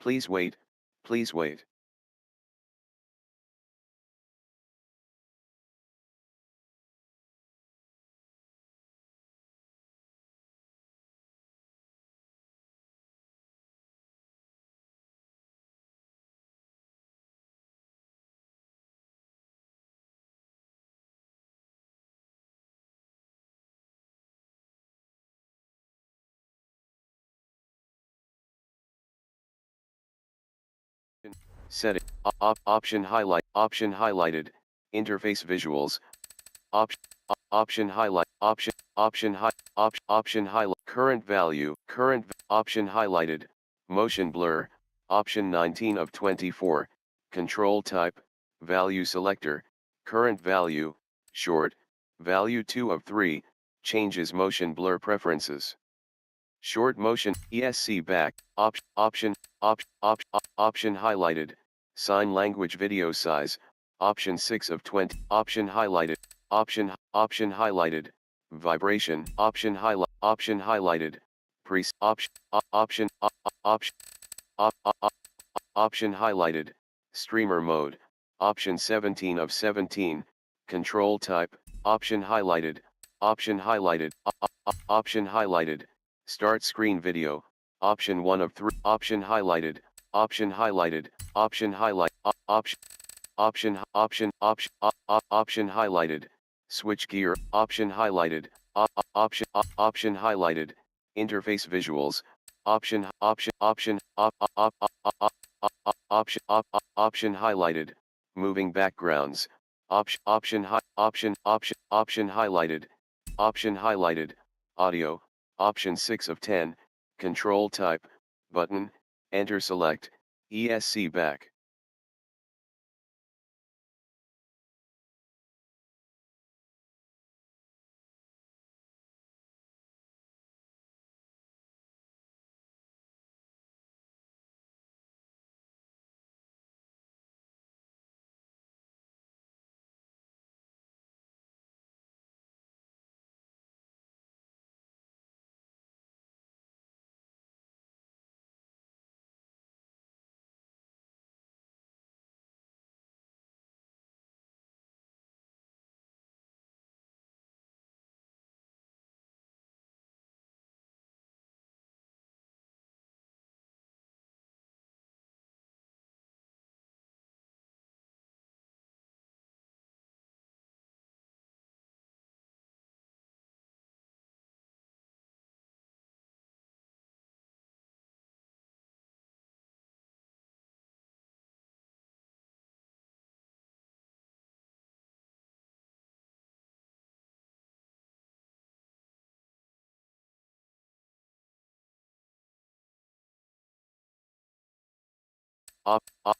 Please wait, please wait. Setting, option highlighted, interface visuals, option highlight, option highlight, current value, option highlighted, motion blur, option 19 of 24, control type, value selector, current value, short, value 2 of 3, changes motion blur preferences. Short motion, ESC back, option highlighted, sign language video size, option 6 of 20, option highlighted, option highlighted, vibration, option highlighted, option option highlighted, streamer mode, option 17 of 17, control type, option highlighted, option highlighted, start screen video, option 1 of 3, option highlighted, option highlighted, option highlighted, switch gear, option highlighted, option highlighted, interface visuals, option highlighted, moving backgrounds, option highlighted, audio, option 6 of 10, control type, button, enter select, ESC back.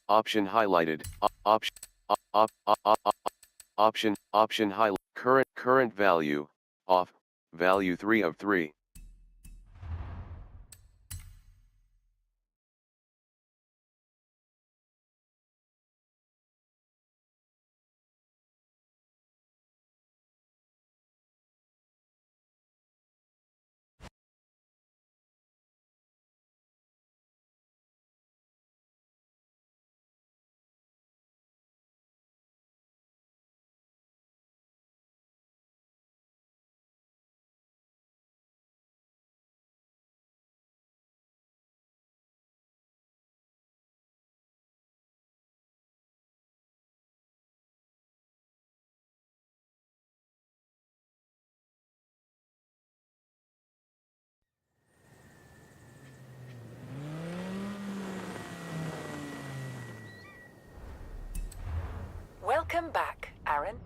Option highlighted, option highlight, current value, off, value 3 of 3. Welcome back, Aaron.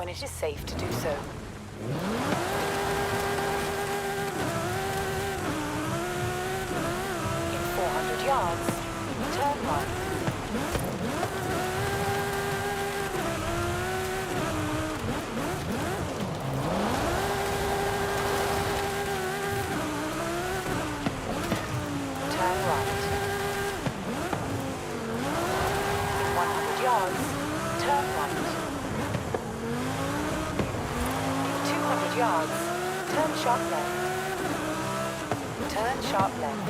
when it is safe to do so. In 400 yards, turn right. Turn right. In 100 yards, turn right. In 200 yards, turn sharp left. Turn sharp left.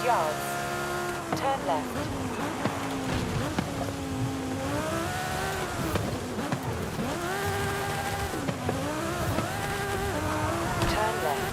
Yards, turn left. Turn left.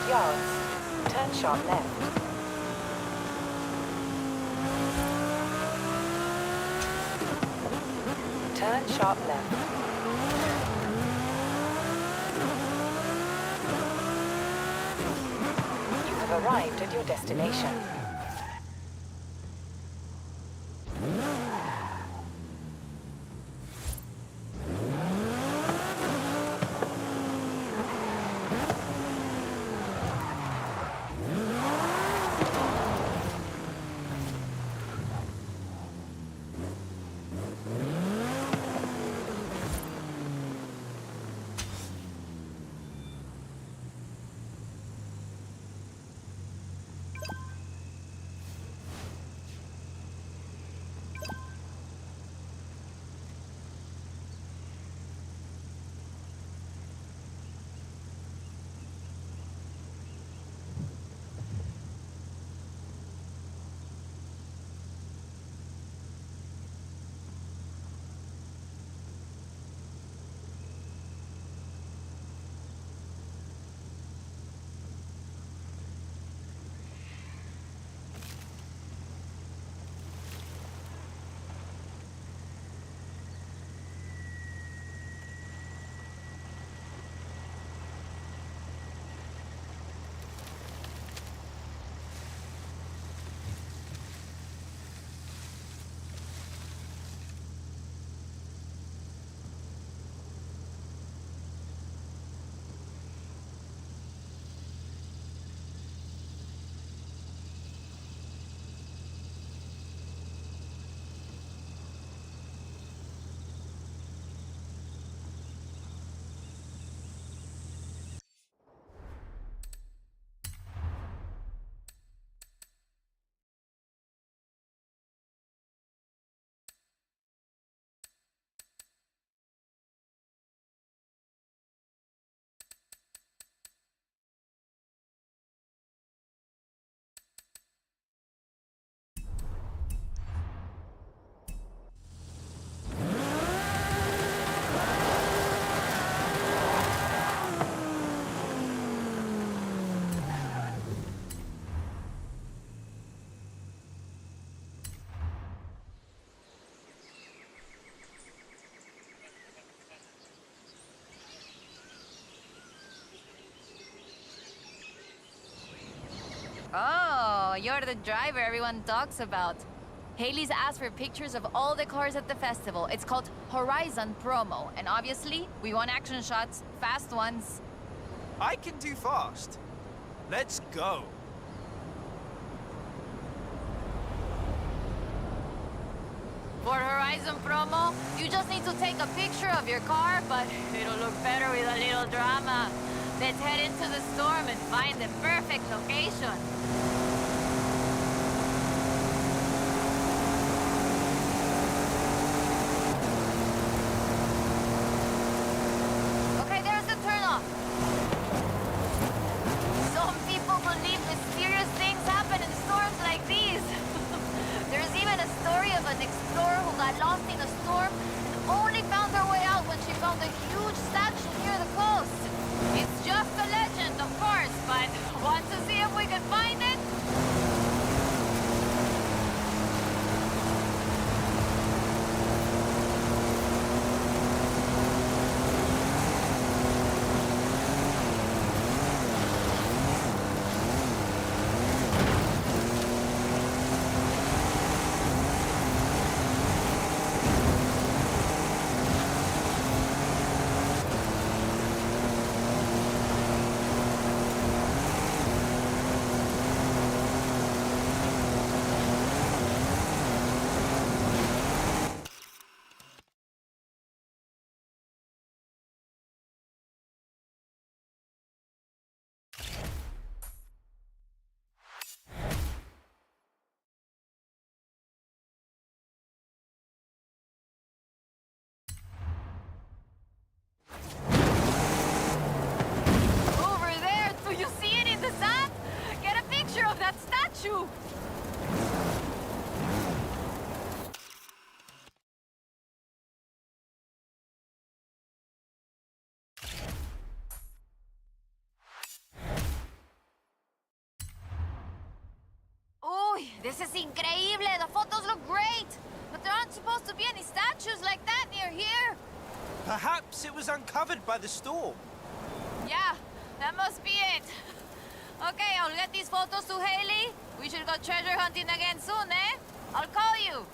Yards, turn sharp left. Turn sharp left. You have arrived at your destination. Oh, you're the driver everyone talks about. Haley's asked for pictures of all the cars at the festival. It's called Horizon Promo, and obviously, we want action shots, fast ones. I can do fast. Let's go. For Horizon Promo, you just need to take a picture of your car, but it'll look better with a little drama. Let's head into the storm and find the perfect location. Okay, there's the turnoff. Some people believe mysterious things happen in storms like these. There's even a story of an explorer who got lost in a storm and only found her way out when she found a huge statue near the coast. It's just a legend, of course, but want to see if we can find it? Over there! Do you see it in the sand? Get a picture of that statue! Uy, this is increíble! The photos look great! But there aren't supposed to be any statues like that near here! Perhaps it was uncovered by the storm. Yeah, that must be it. Okay, I'll get these photos to Haley. We should go treasure hunting again soon, eh? I'll call you.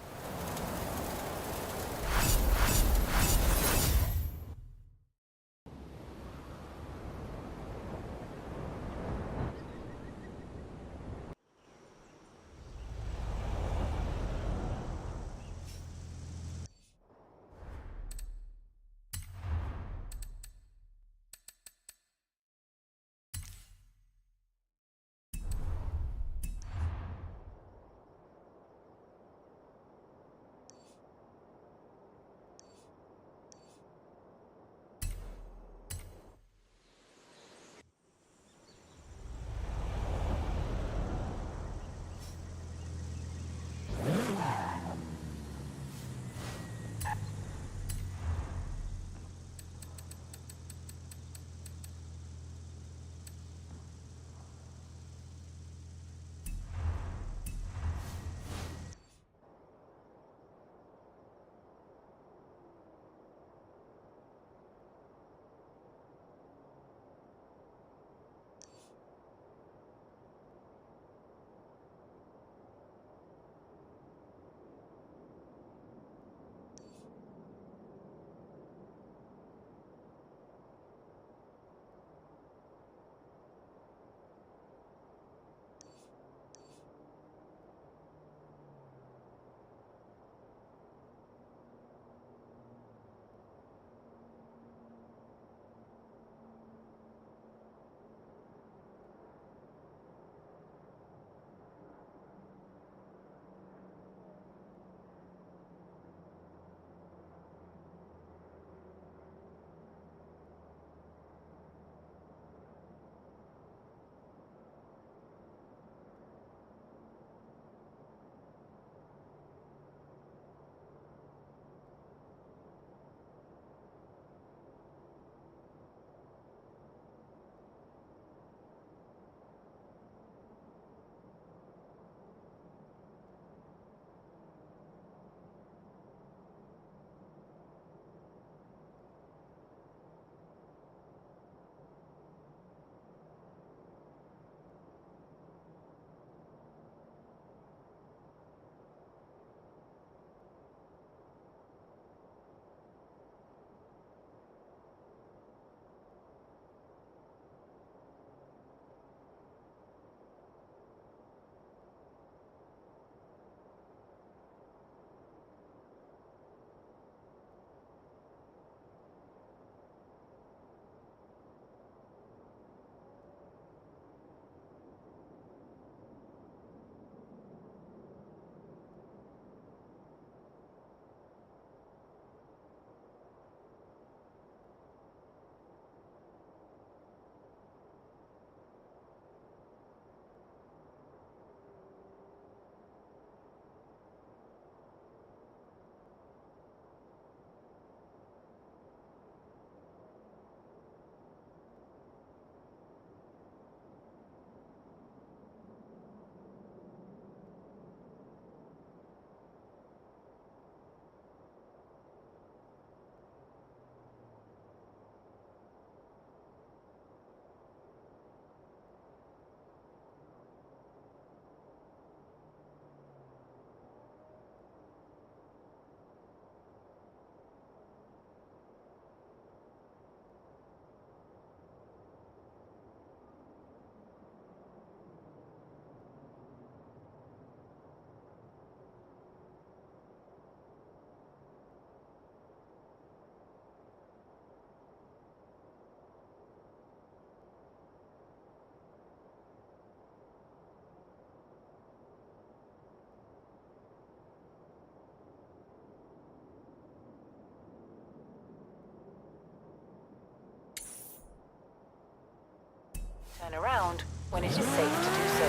Turn around when it is safe to do so.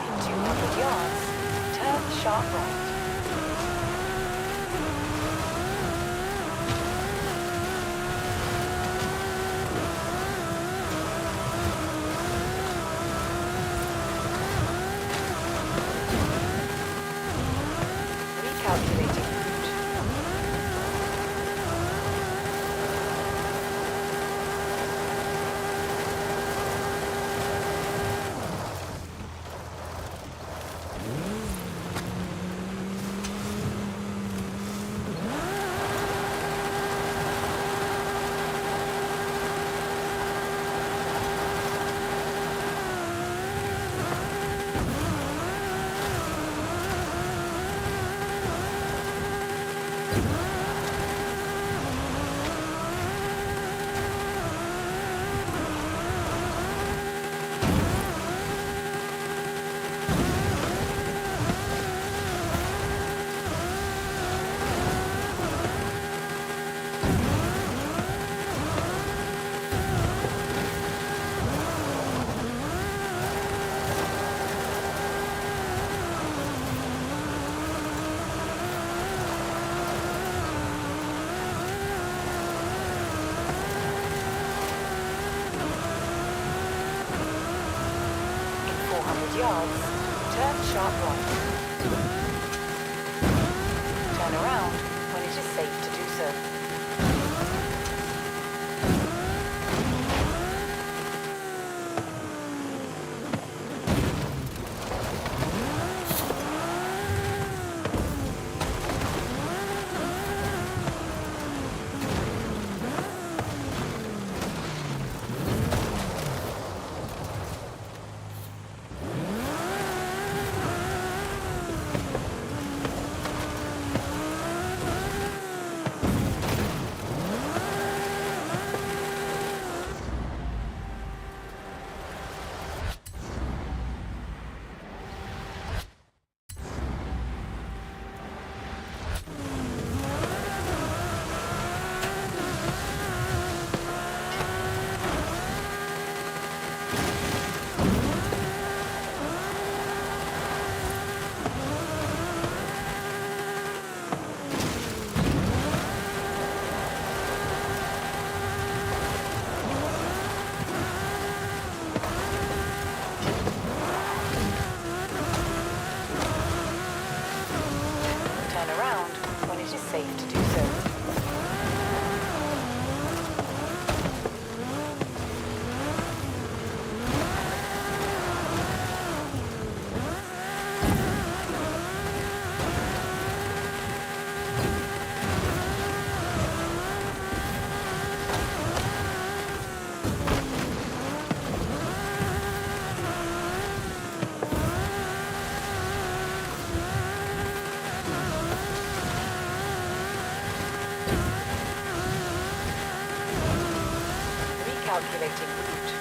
In 200 yards, turn sharp right. Recalculating route. Yards, turn sharp right. Turn around when it is safe to do so. Safe to do so. Calculating route.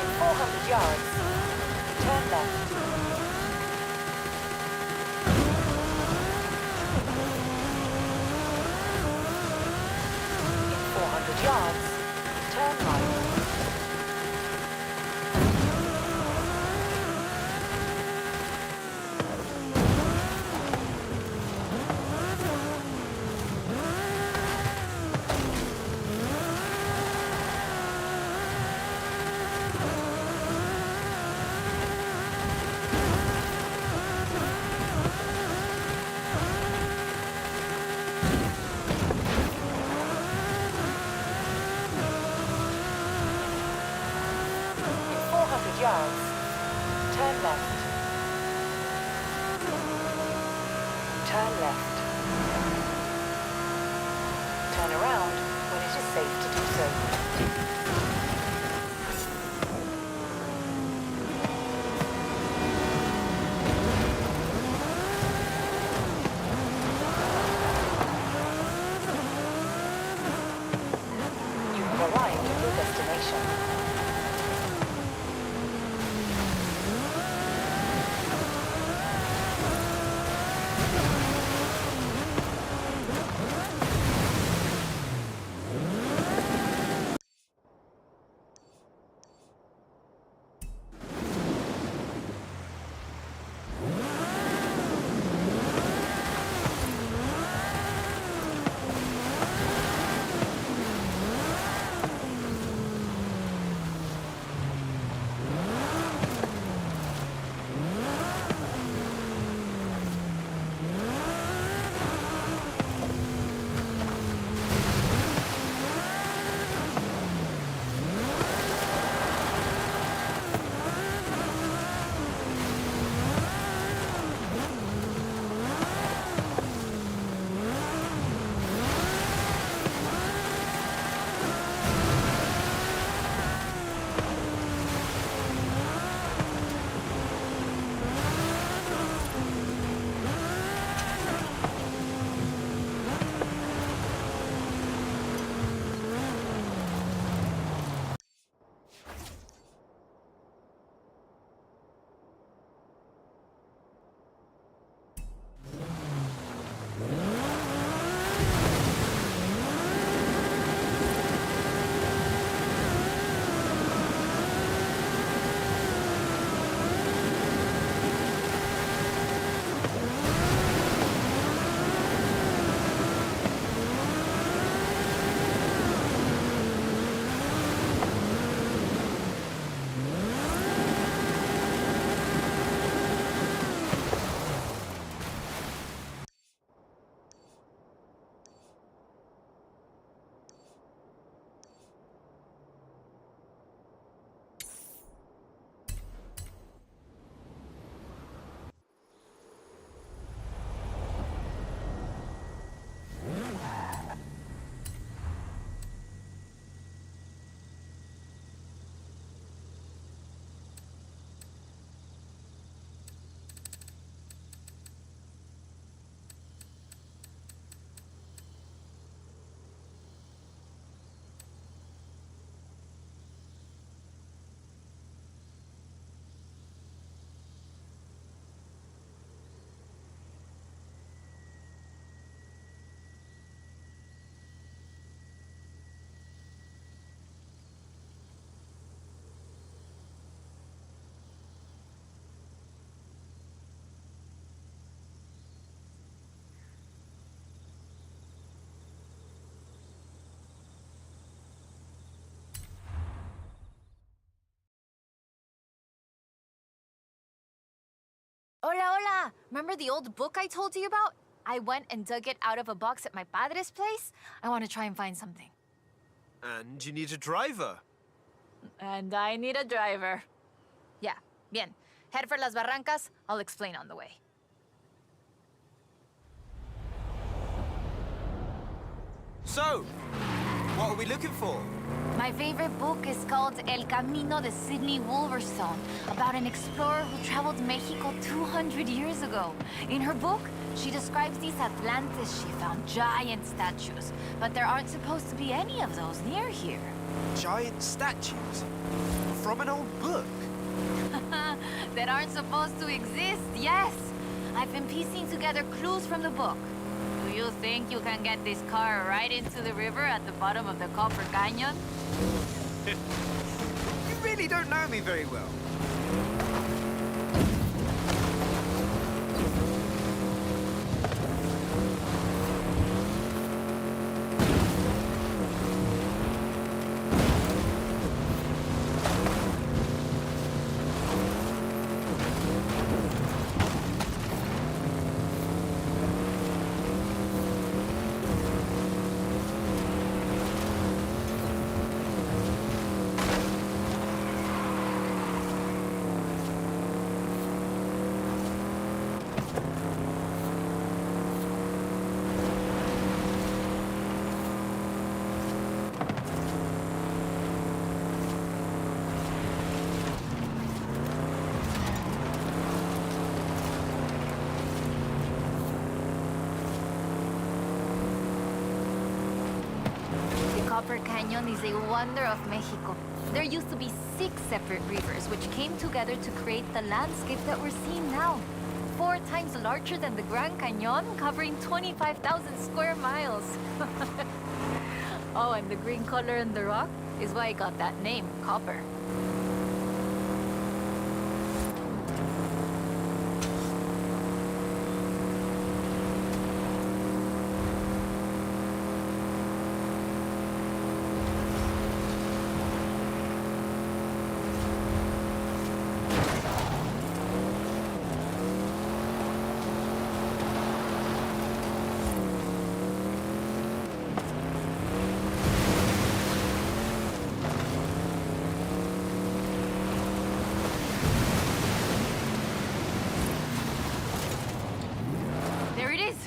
In 400 yards, turn left. In 400 yards, turn right. Yards, turn left. Turn left. Turn around when it is safe to do so. You have arrived at your destination. Hola, hola! Remember the old book I told you about? I went and dug it out of a box at my padre's place. I want to try and find something. And you need a driver. And I need a driver. Yeah, bien. Head for Las Barrancas. I'll explain on the way. So, what are we looking for? My favorite book is called El Camino de Sidney Wolverstone, about an explorer who traveled Mexico 200 years ago. In her book, she describes these Atlantis she found, giant statues. But there aren't supposed to be any of those near here. Giant statues? From an old book? That aren't supposed to exist, yes. I've been piecing together clues from the book. Do you think you can get this car right into the river at the bottom of the Copper Canyon? You really don't know me very well. Copper Canyon is a wonder of Mexico. There used to be 6 separate rivers which came together to create the landscape that we're seeing now. 4 times larger than the Grand Canyon, covering 25,000 square miles. Oh, and the green color in the rock is why it got that name, copper. There it is!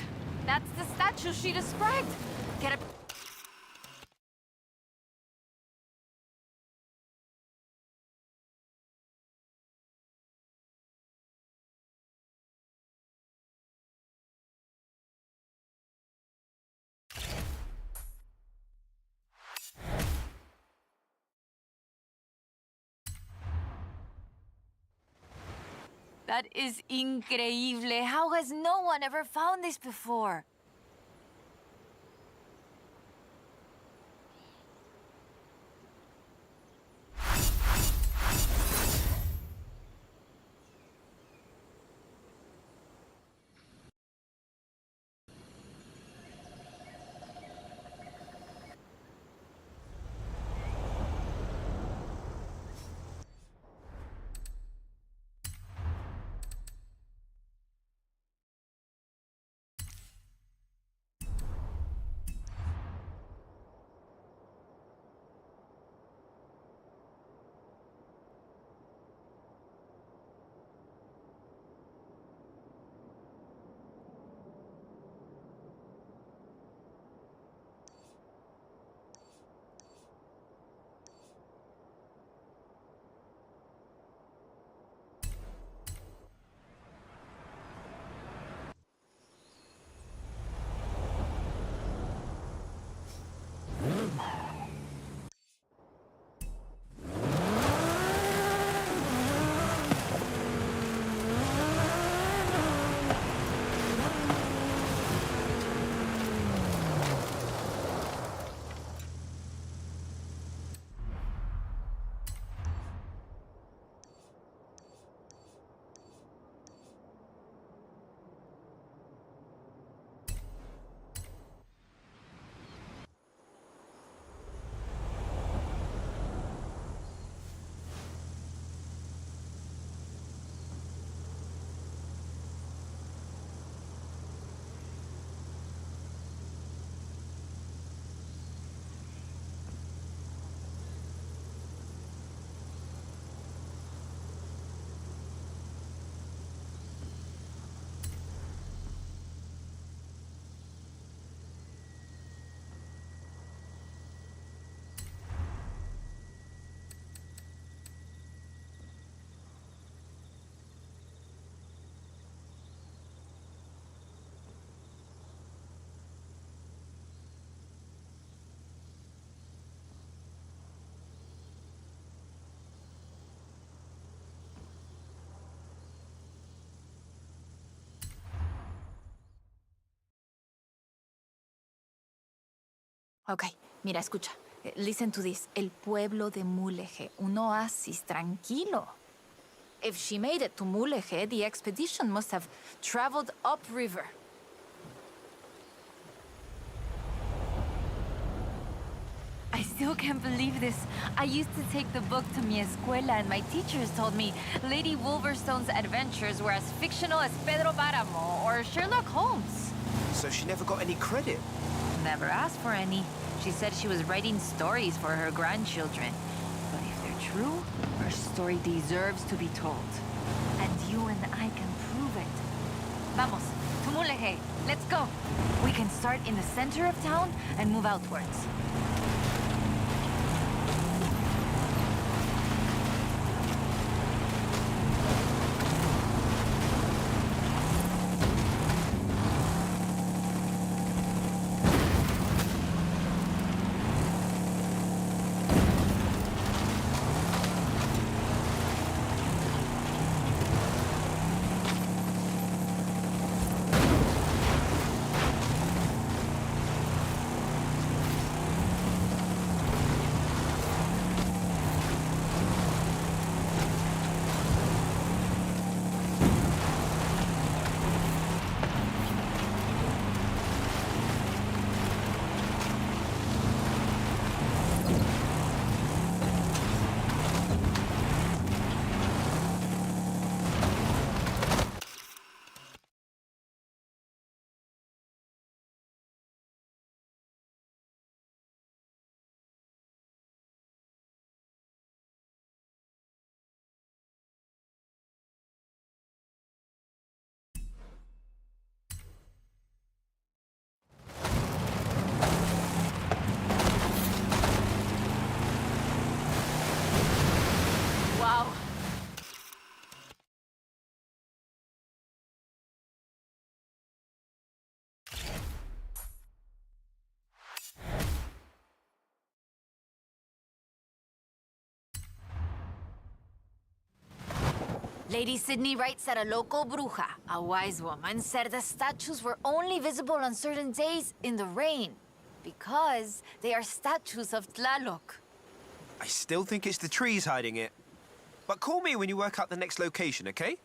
That's the statue she described! Get a... That is increíble. How has no one ever found this before? Ok, mira, escucha. Listen to this. El pueblo de Mulegé, un oasis tranquilo. If she made it to Mulegé, the expedition must have traveled upriver. I still can't believe this. I used to take the book to mi escuela and my teachers told me Lady Wolverstone's adventures were as fictional as Pedro Páramo or Sherlock Holmes. So she never got any credit? Never asked for any. She said she was writing stories for her grandchildren. But if they're true, her story deserves to be told. And you and I can prove it. Vamos, to Mulegé. Let's go. We can start in the center of town and move outwards. Wow. Lady Sydney writes that a local bruja, a wise woman, said the statues were only visible on certain days in the rain because they are statues of Tlaloc. I still think it's the trees hiding it. But call me when you work out the next location, okay?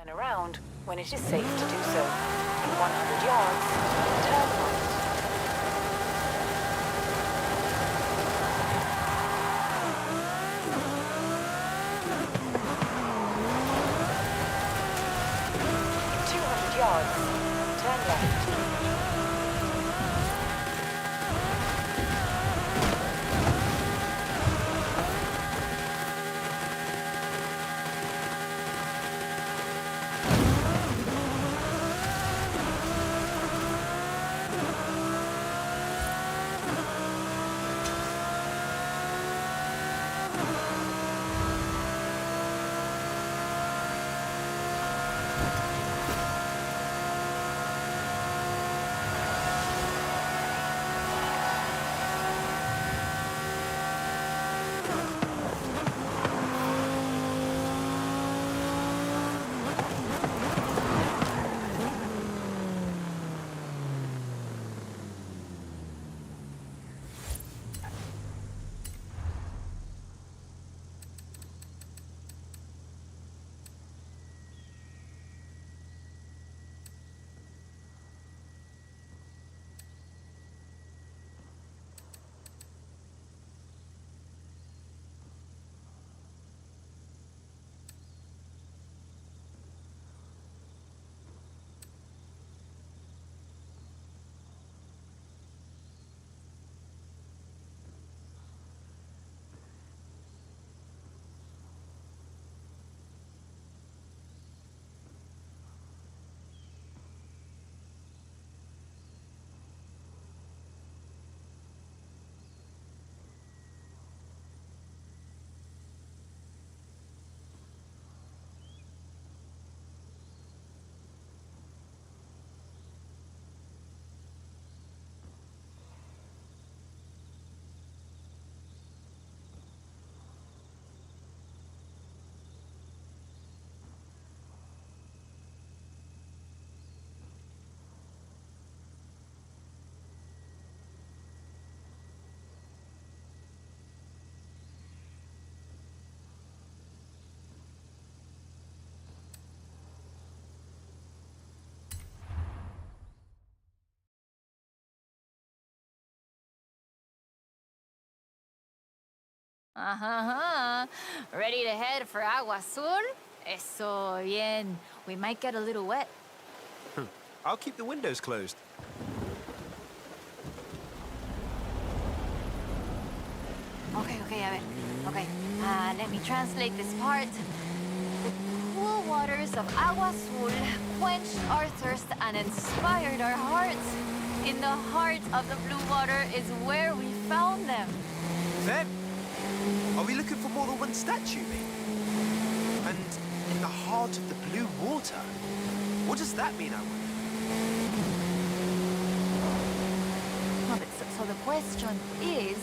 And around when it is safe to do so. In 100 yards, turn right. In 200 yards, turn left. Uh-huh. Ready to head for Agua Azul? Eso, bien. We might get a little wet. I'll keep the windows closed. Okay, a ver. Okay, let me translate this part. The cool waters of Agua Azul quenched our thirst and inspired our hearts. In the heart of the blue water is where we found them. Them? Are we looking for more than one statue, mate? And in the heart of the blue water? What does that mean, I wonder? No, but so the question is,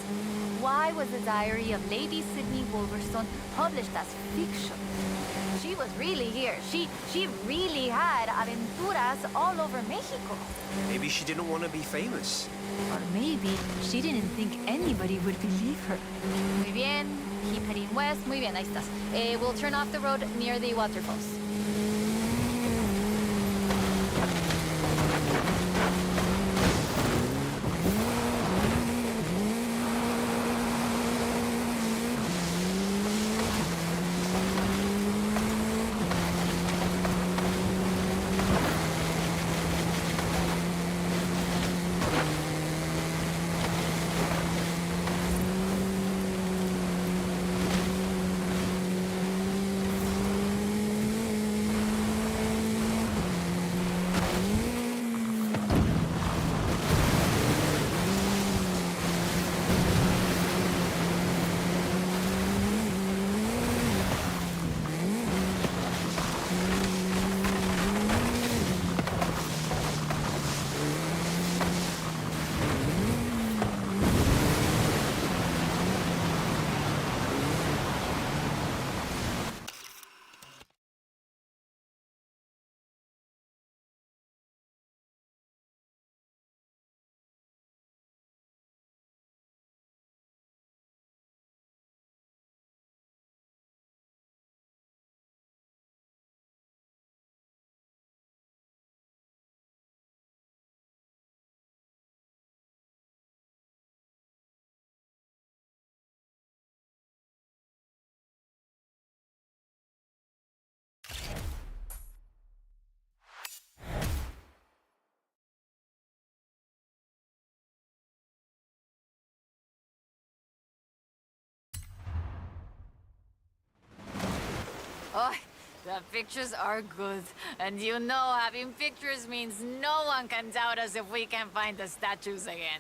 why was the diary of Lady Sydney Wolverstone published as fiction? She was really here. She really had aventuras all over Mexico. Maybe she didn't want to be famous. Or maybe she didn't think anybody would believe her. Muy bien. Keep heading west. Muy bien, ahí estás. We'll turn off the road near the waterfalls. Oh, the pictures are good. And you know having pictures means no one can doubt us if we can find the statues again.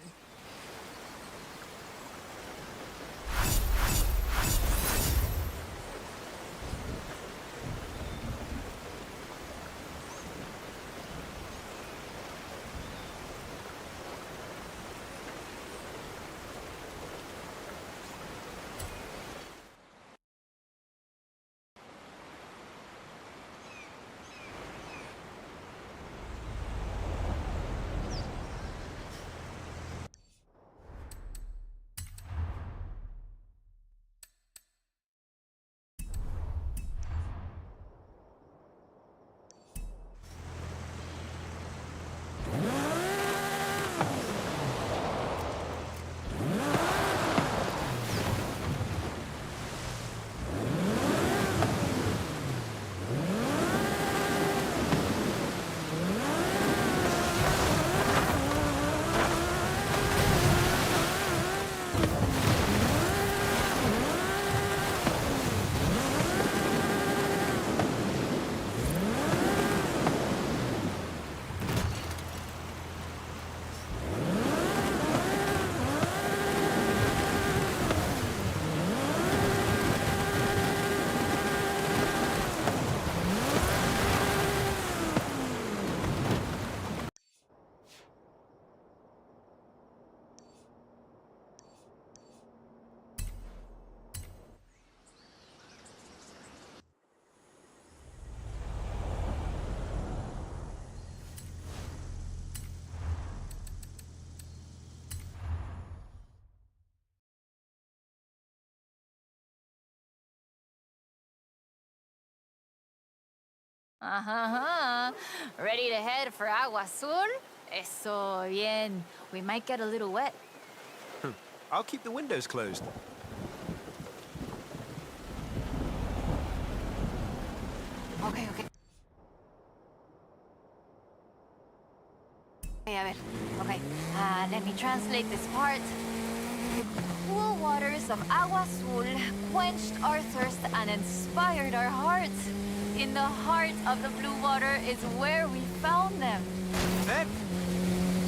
Uh-huh. Ready to head for Agua Azul? Eso, bien. We might get a little wet. I'll keep the windows closed. Okay, okay. Okay, a ver. Okay, let me translate this part. The cool waters of Agua Azul quenched our thirst and inspired our hearts. In the heart of the blue water is where we found them. Them?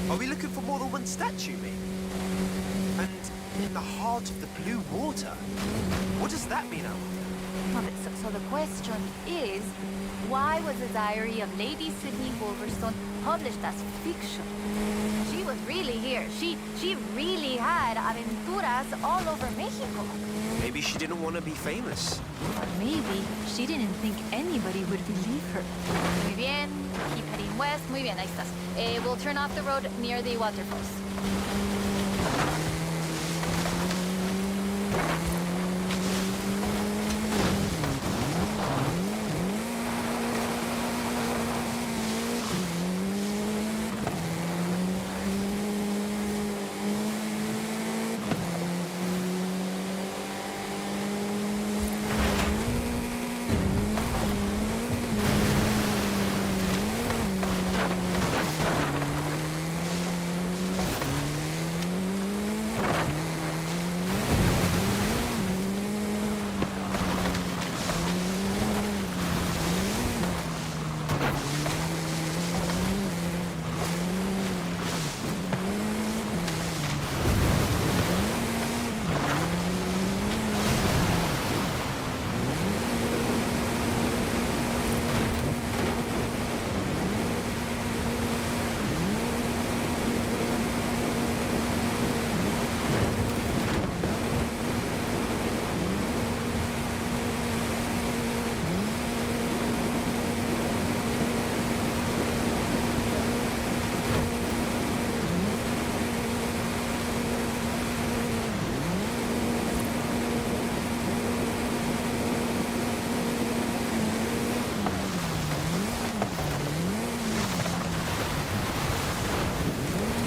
Are we looking for more than one statue, maybe? And in the heart of the blue water? What does that mean, I wonder? Okay, so the question is, why was the diary of Lady Sydney Wolverstone published as fiction? She was really here. She really had aventuras all over Mexico. Maybe she didn't want to be famous. Or maybe she didn't think anybody would believe her. Muy bien. Keep heading west. Muy bien, ahí estás. We'll turn off the road near the waterfalls.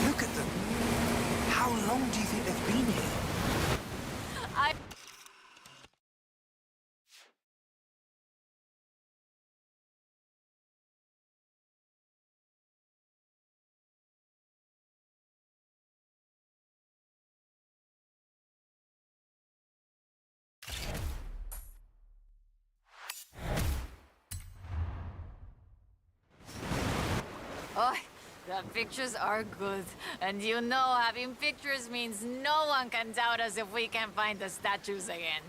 Look at them. How long do you think they've been here? I... Oh, the pictures are good. And you know having pictures means no one can doubt us if we can find the statues again.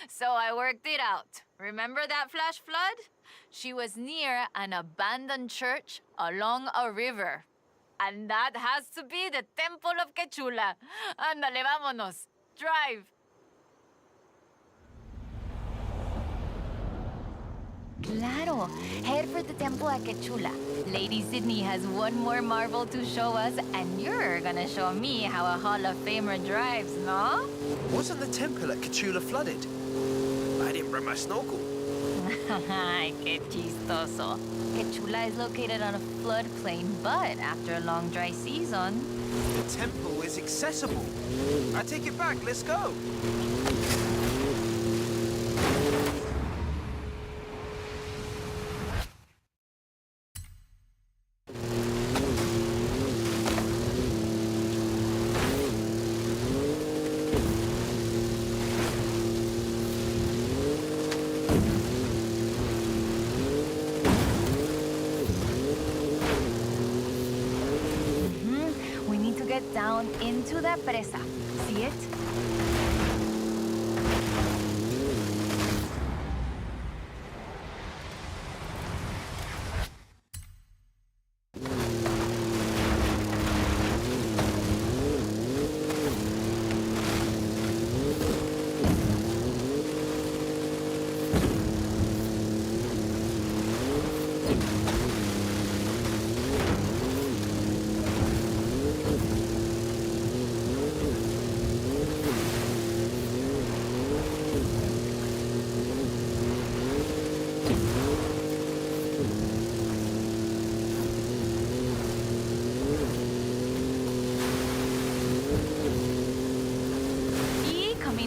So I worked it out. Remember that flash flood? She was near an abandoned church along a river. And that has to be the Temple of Quechula. Ándale, vámonos. Drive. Claro. Head for the temple at Quechula. Lady Sydney has one more marvel to show us, and you're gonna show me how a Hall of Famer drives, no? Wasn't the temple at Cthulhu flooded? I didn't bring my snorkel. Qué chistoso. Quechula is located on a floodplain, but after a long dry season... The temple is accessible. I take it back, let's go. We need to get down into that presa. See it?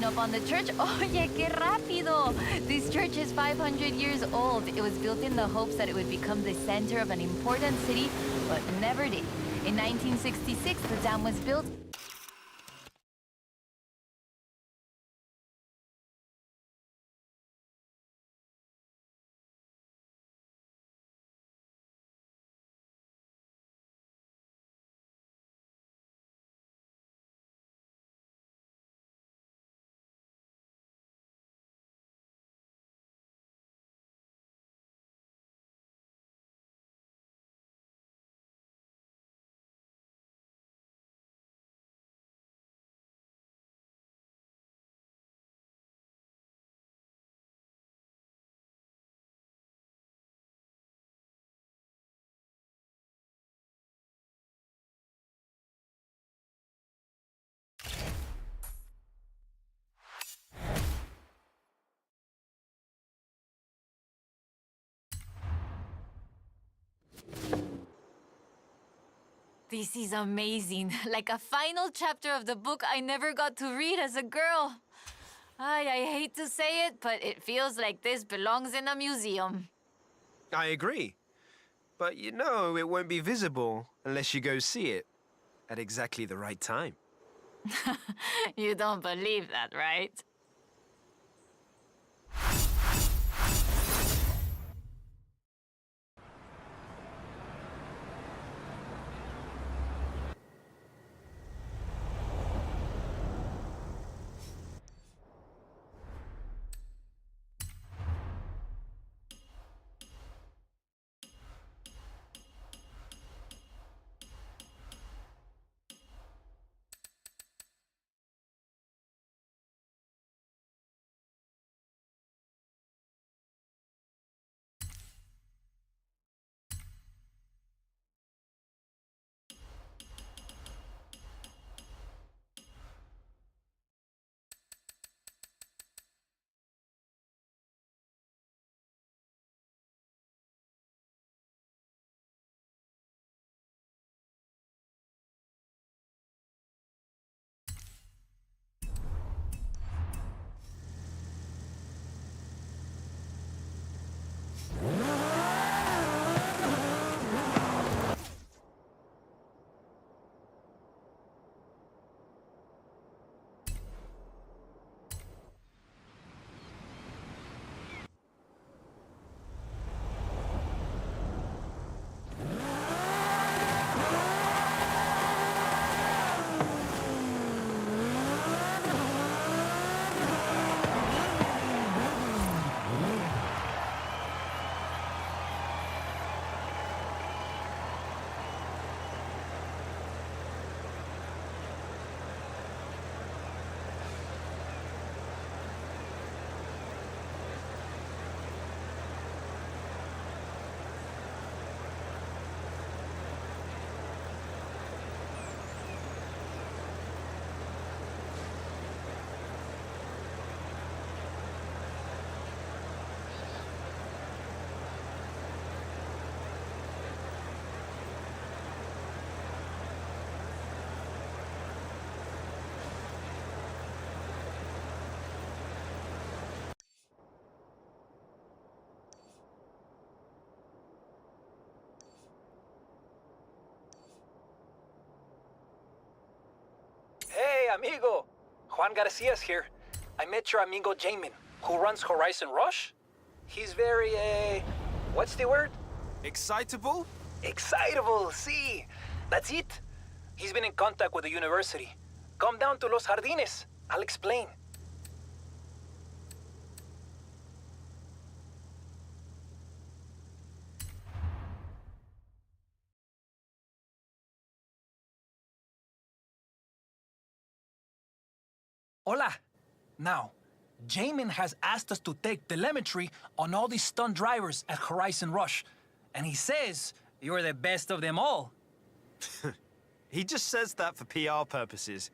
Up on the church. Oye, qué rápido! This church is 500 years old. It was built in the hopes that it would become the center of an important city, but never did. In 1966, the dam was built, This is amazing. Like a final chapter of the book I never got to read as a girl. I hate to say it, but it feels like this belongs in a museum. I agree. But you know it won't be visible unless you go see it at exactly the right time. You don't believe that, right? amigo. Juan Garcia's here. I met your amigo Jamin, who runs Horizon Rush. He's very, what's the word? Excitable? Excitable, see. That's it. He's been in contact with the university. Come down to Los Jardines. I'll explain. Hola. Now, Jamin has asked us to take telemetry on all these stunt drivers at Horizon Rush. And he says you're the best of them all. He just says that for PR purposes.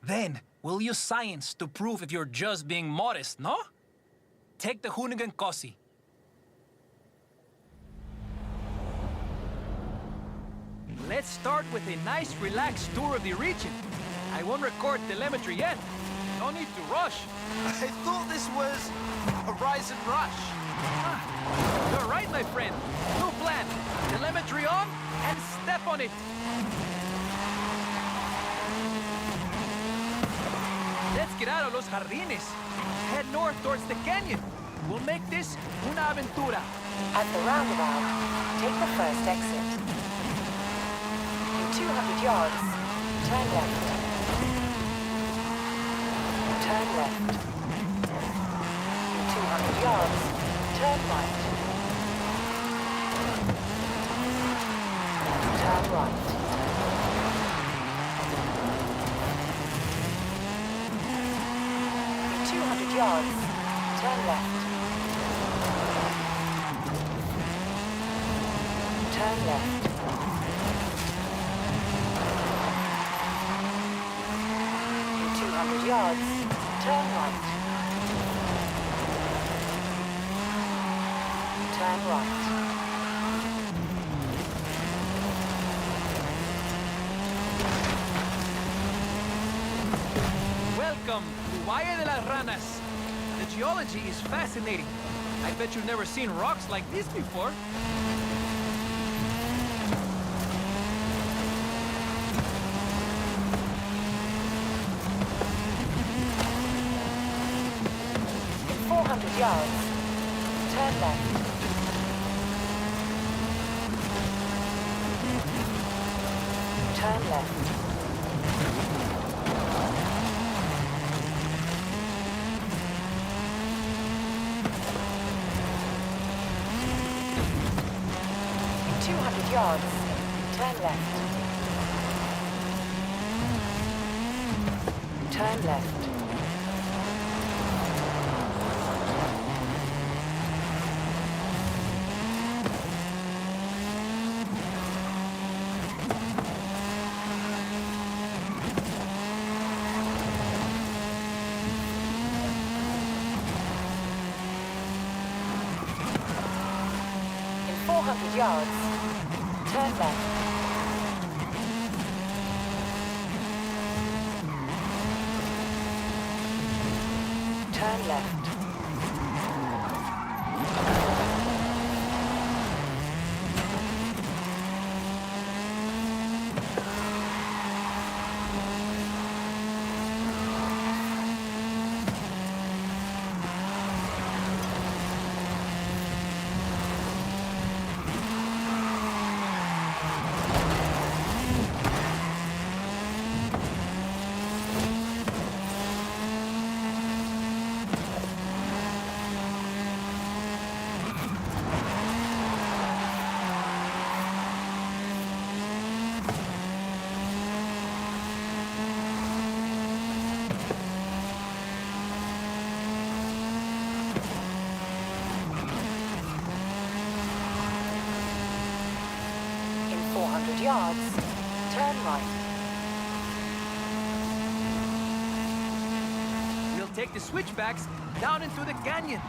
Then, we'll use science to prove if you're just being modest, no? Take the Hoonigan Cosi. Let's start with a nice, relaxed tour of the region. I won't record telemetry yet. No need to rush. I thought this was Horizon Rush. You're right, my friend. New plan. Telemetry on, and step on it. Let's get out of Los Jardines. Head north towards the canyon. We'll make this una aventura. At the roundabout, take the first exit. In 200 yards, turn left. Turn left. In 200 yards, turn right. Turn right. In 200 yards, turn left. Turn left. In 200 yards, turn right. Turn right. Welcome to Valle de las Ranas. The geology is fascinating. I bet you've never seen rocks like this before. In 400 yards, turn left. Turn left. In 200 yards, turn left. Turn left. In 400 yards, turn left. Turn left. In 400 yards, turn right. We'll take the switchbacks down into the canyon.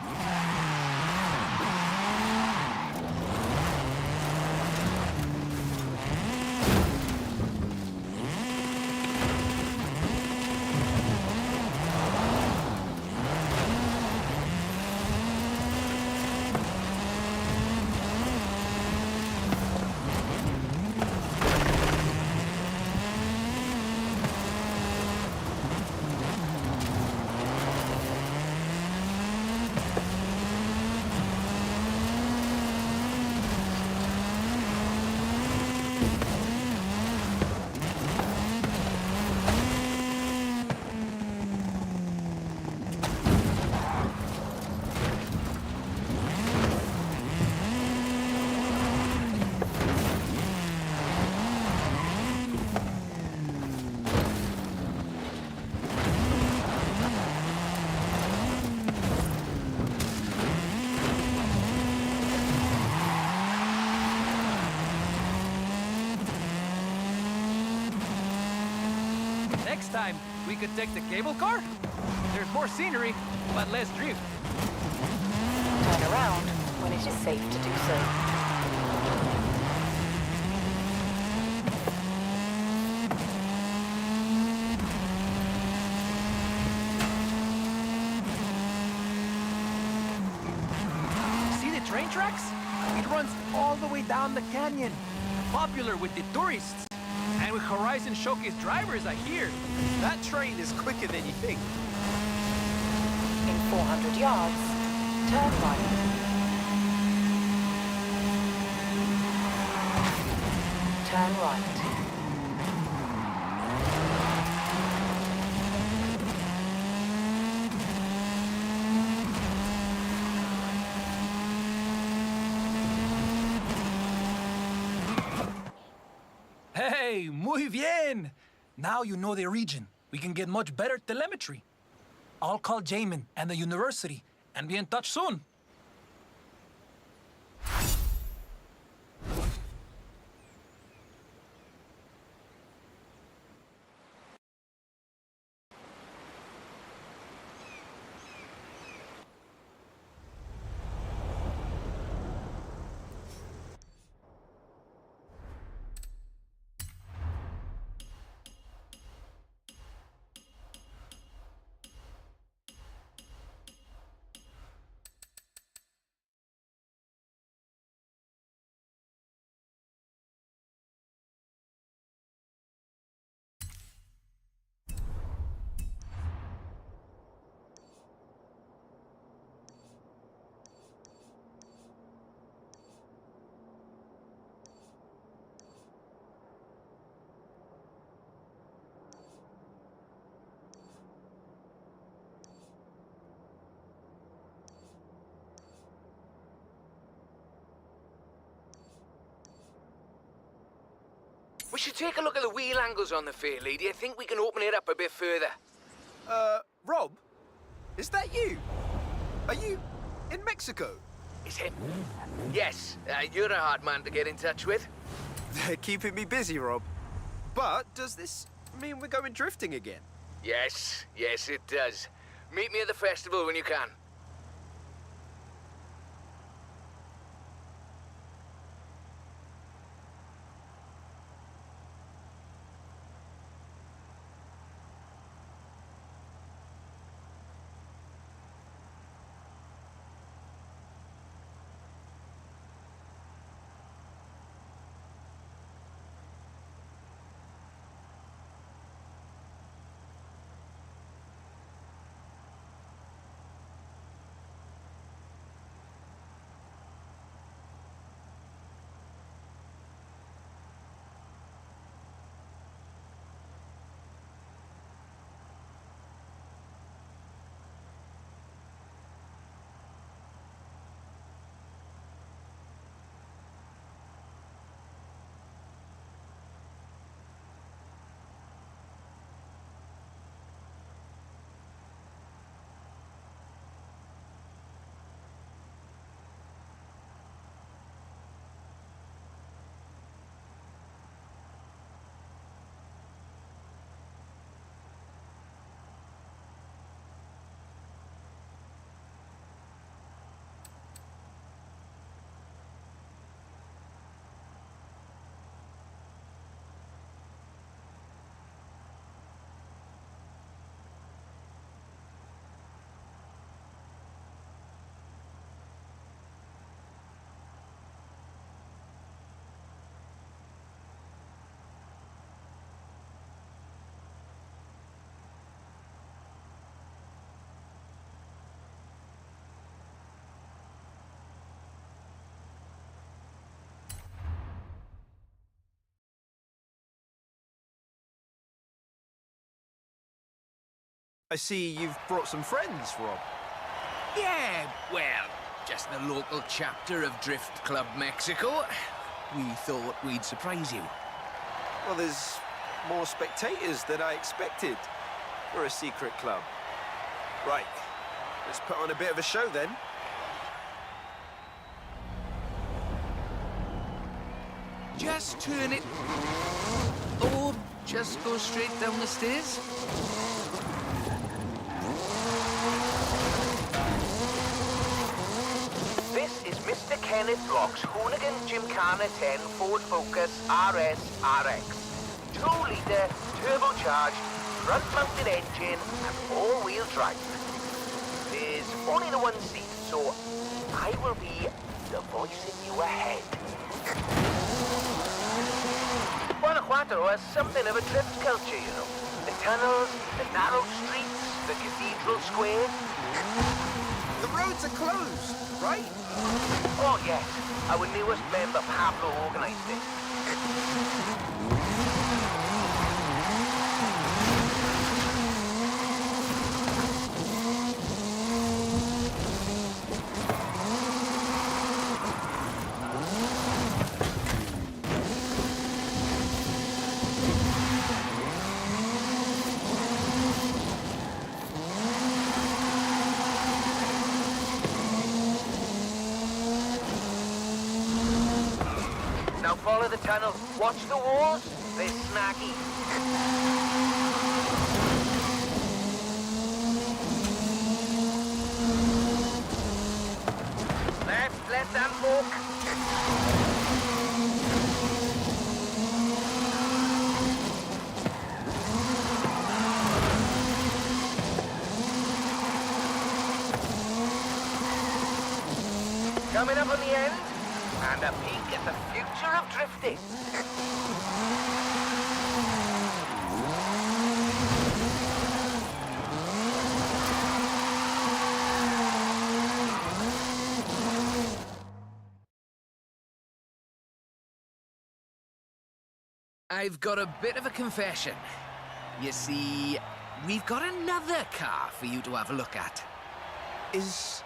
next time, we could take the cable car? There's more scenery, but less drift. Turn around when it is safe to do so. See the train tracks? It runs all the way down the canyon. Popular with the tourists. And with Horizon Showcase drivers, I hear. That train is quicker than you think. In 400 yards, turn right. Turn right. Hey, muy bien! Now you know the region. We can get much better telemetry. I'll call Jamin and the university and be in touch soon. We should take a look at the wheel angles on the fair lady. I think we can open it up a bit further. Rob? Is that you? Are you in Mexico? It's him. Yes, you're a hard man to get in touch with. They're keeping me busy, Rob. But does this mean we're going drifting again? Yes, it does. Meet me at the festival when you can. I see you've brought some friends, Rob. Yeah, well, just the local chapter of Drift Club Mexico. We thought we'd surprise you. Well, there's more spectators than I expected for a secret club. Right, let's put on a bit of a show then. Just turn it... Oh, just just go straight down the stairs? This is Mr. Kenneth Block's Hoonigan Gymkhana 10 Ford Focus RS RX. 2-litre, turbocharged, front-mounted engine and all-wheel drive. There's only the one seat, so I will be the voice in your head. Guanajuato has something of a drift culture, you know. The tunnels, the narrow streets, the cathedral square. The roads are closed, right? Oh yes, our newest member Pablo organized it. Now follow the tunnel. Watch the walls. They're snaggy. Left hand fork. Coming up on the end. And a peek at the future of drifting. I've got a bit of a confession. You see, we've got another car for you to have a look at. Is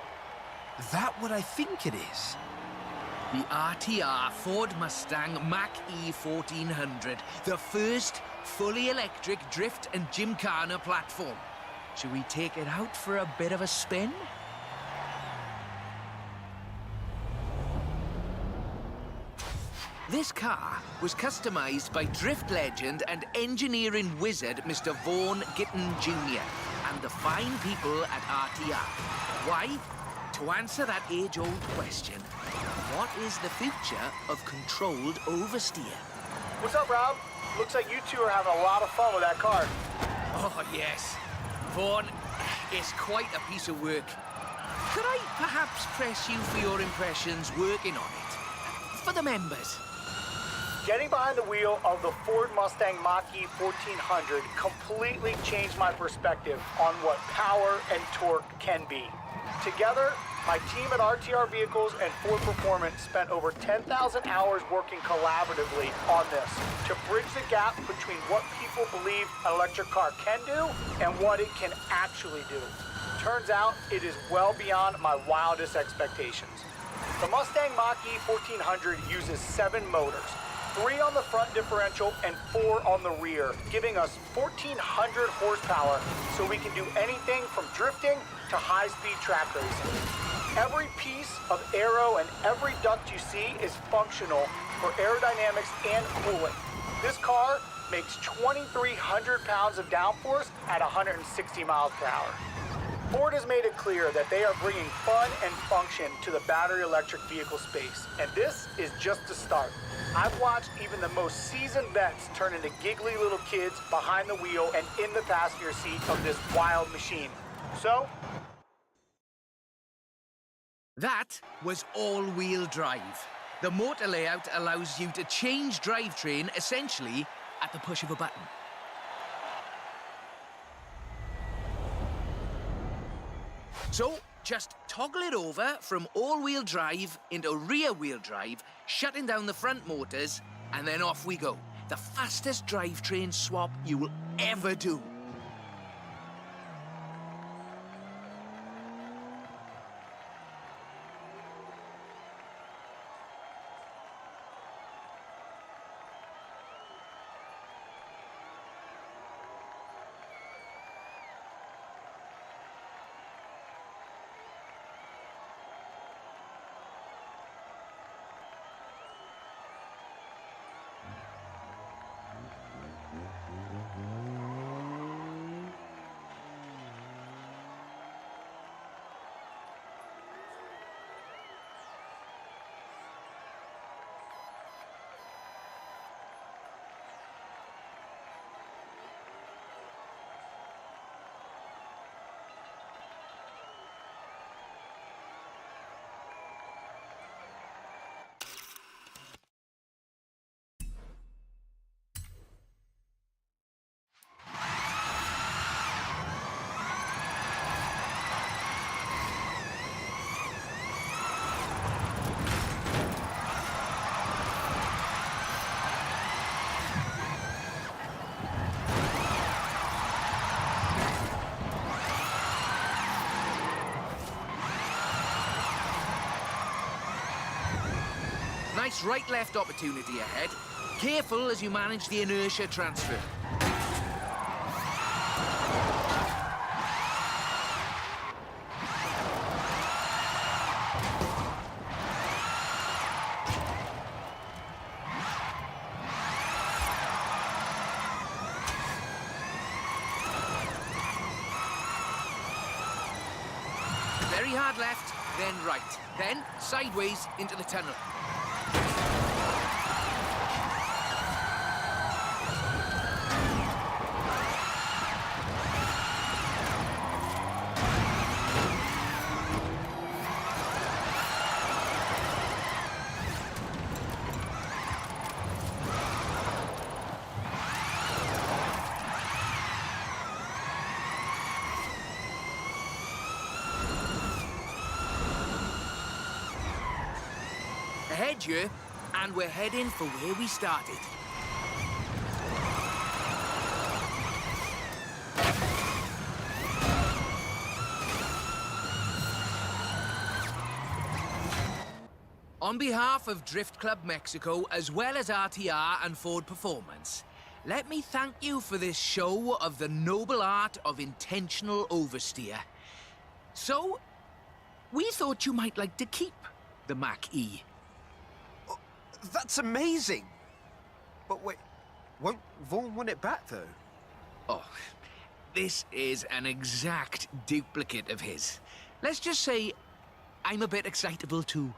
that what I think it is? The RTR Ford Mustang Mach-E 1400, the first fully electric drift and gymkhana platform. Should we take it out for a bit of a spin? This car was customized by drift legend and engineering wizard Mr. Vaughn Gitton Jr. and the fine people at RTR. Why? To answer that age-old question, what is the future of controlled oversteer? What's up, Rob? Looks like you two are having a lot of fun with that car. Oh, yes. Vaughn, it's quite a piece of work. Could I perhaps press you for your impressions working on it? For the members. Getting behind the wheel of the Ford Mustang Mach-E 1400 completely changed my perspective on what power and torque can be. Together, my team at RTR Vehicles and Ford Performance spent over 10,000 hours working collaboratively on this to bridge the gap between what people believe an electric car can do and what it can actually do. Turns out, it is well beyond my wildest expectations. The Mustang Mach-E 1400 uses 7 motors, 3 on the front differential and 4 on the rear, giving us 1,400 horsepower so we can do anything from drifting to high-speed track racing. Every piece of aero and every duct you see is functional for aerodynamics and cooling. This car makes 2,300 pounds of downforce at 160 miles per hour. Ford has made it clear that they are bringing fun and function to the battery electric vehicle space, and this is just the start. I've watched even the most seasoned vets turn into giggly little kids behind the wheel and in the passenger seat of this wild machine. So, that was all-wheel drive. The motor layout allows you to change drivetrain essentially at the push of a button. So, just toggle it over from all-wheel drive into rear-wheel drive, shutting down the front motors, and then off we go. The fastest drivetrain swap you will ever do. Nice right-left opportunity ahead. Careful as you manage the inertia transfer. Very hard left, then right. Then sideways into the tunnel. Ahead here, and we're heading for where we started. On behalf of Drift Club Mexico, as well as RTR and Ford Performance, let me thank you for this show of the noble art of intentional oversteer. So, we thought you might like to keep the Mach-E. That's amazing! But wait, won't Vaughn want it back, though? Oh, this is an exact duplicate of his. Let's just say I'm a bit excitable, too.